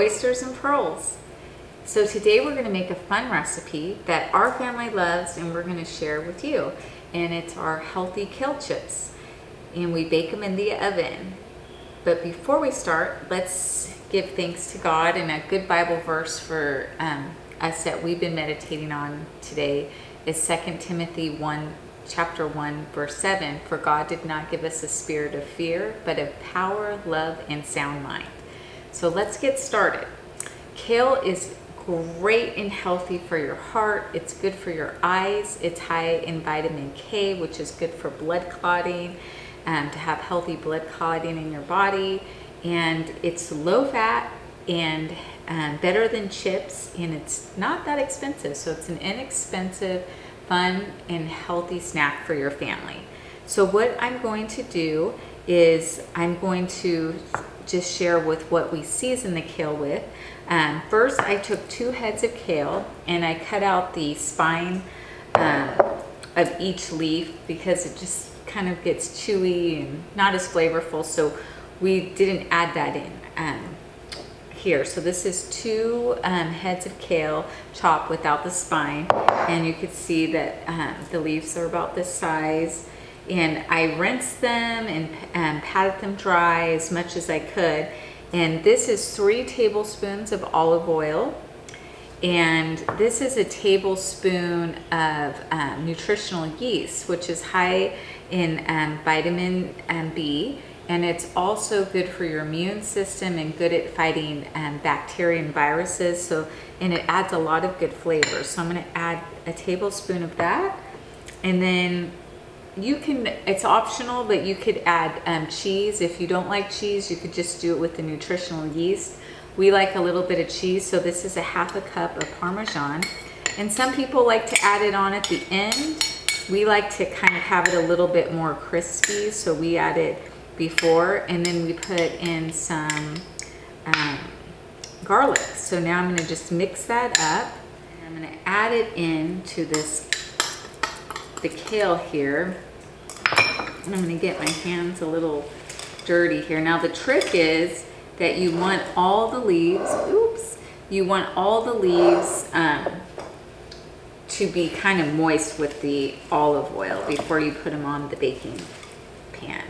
oysters and pearls. So today we're going to make a fun recipe that our family loves and we're going to share with you. And it's our healthy kale chips. And we bake them in the oven. But before we start, let's give thanks to God, and a good Bible verse for us that we've been meditating on today is 2 Timothy 1, chapter 1, verse 7. For God did not give us a spirit of fear, but of power, love, and sound mind. So let's get started. Kale is great and healthy for your heart. It's good for your eyes. It's high in vitamin K, which is good for blood clotting, to have healthy blood clotting in your body. And it's low fat and better than chips, and it's not that expensive. So it's an inexpensive, fun, and healthy snack for your family. So what I'm going to do is I'm going to just share with what we season the kale with. First, I took 2 heads of kale and I cut out the spine of each leaf because it just kind of gets chewy and not as flavorful. So we didn't add that in here. So this is 2 heads of kale chopped without the spine, and you can see that the leaves are about this size. And I rinsed them and patted them dry as much as I could. And this is 3 tablespoons of olive oil. And this is a tablespoon of nutritional yeast, which is high in vitamin B. And it's also good for your immune system and good at fighting bacteria and viruses. And it adds a lot of good flavors. So I'm going to add a tablespoon of that. And then you can, it's optional, but you could add cheese. If you don't like cheese, you could just do it with the nutritional yeast. We like a little bit of cheese, so this is a 1/2 cup of Parmesan. And some people like to add it on at the end. We like to kind of have it a little bit more crispy, so we add it before, and then we put in some garlic. So now I'm going to just mix that up. I'm going to add it into the kale here, and I'm going to get my hands a little dirty here. Now the trick is that you want all the leaves, you want all the leaves to be kind of moist with the olive oil before you put them on the baking pan,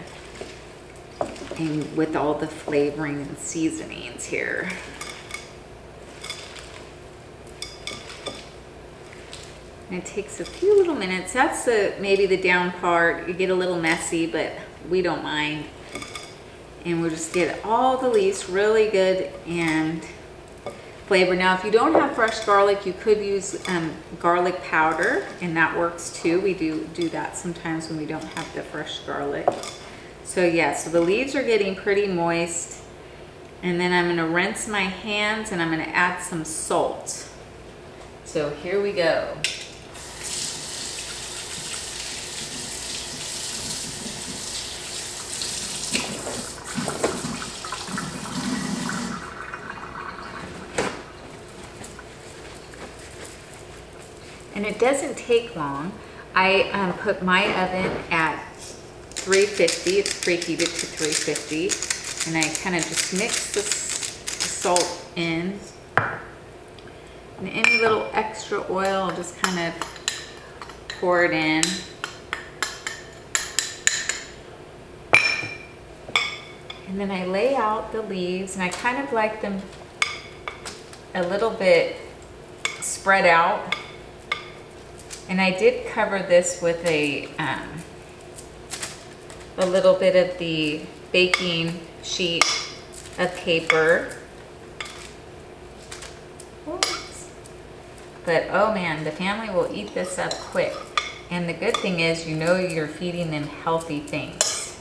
and with all the flavoring and seasonings here. And it takes a few little minutes. That's maybe the down part. You get a little messy, but we don't mind. And we'll just get all the leaves really good and flavor. Now, if you don't have fresh garlic, you could use garlic powder, and that works too. We do that sometimes when we don't have the fresh garlic. So yeah, so the leaves are getting pretty moist. And then I'm gonna rinse my hands and I'm gonna add some salt. So here we go. And it doesn't take long. I put my oven at 350. It's preheated to 350. And I kind of just mix the salt in. And any little extra oil, I'll just kind of pour it in. And then I lay out the leaves, and I kind of like them a little bit spread out. And I did cover this with a little bit of the baking sheet of paper. Oops. But oh man, the family will eat this up quick. And the good thing is, you know, you're feeding them healthy things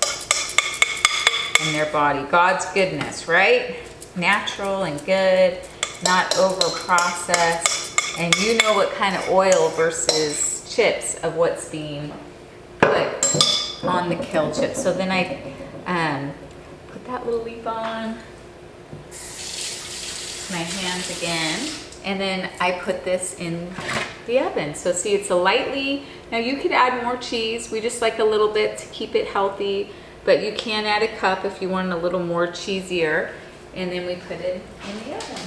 in their body. God's goodness, right? Natural and good, not over processed. And you know what kind of oil versus chips of what's being put on the kale chips. So then I put that little leaf on my hands again, and then I put this in the oven. So see, it's a lightly, now you could add more cheese. We just like a little bit to keep it healthy, but you can add a cup if you want a little more cheesier. And then we put it in the oven.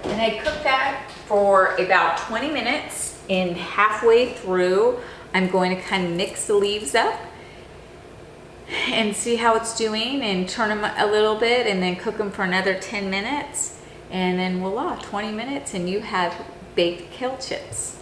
And I cook that for about 20 minutes, and halfway through, I'm going to kind of mix the leaves up and see how it's doing and turn them a little bit and then cook them for another 10 minutes. And then voila, 20 minutes and you have baked kale chips.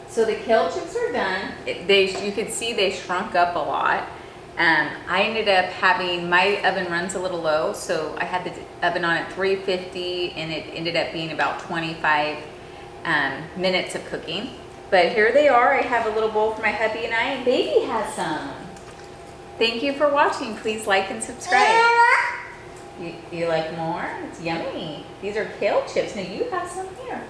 So the kale chips are done. You can see they shrunk up a lot. I ended up having, my oven runs a little low, so I had the oven on at 350 and it ended up being about 25 minutes of cooking. But here they are. I have a little bowl for my hubby and I, and baby has some. Thank you for watching. Please like and subscribe. You like more? It's yummy. These are kale chips. Now you have some here.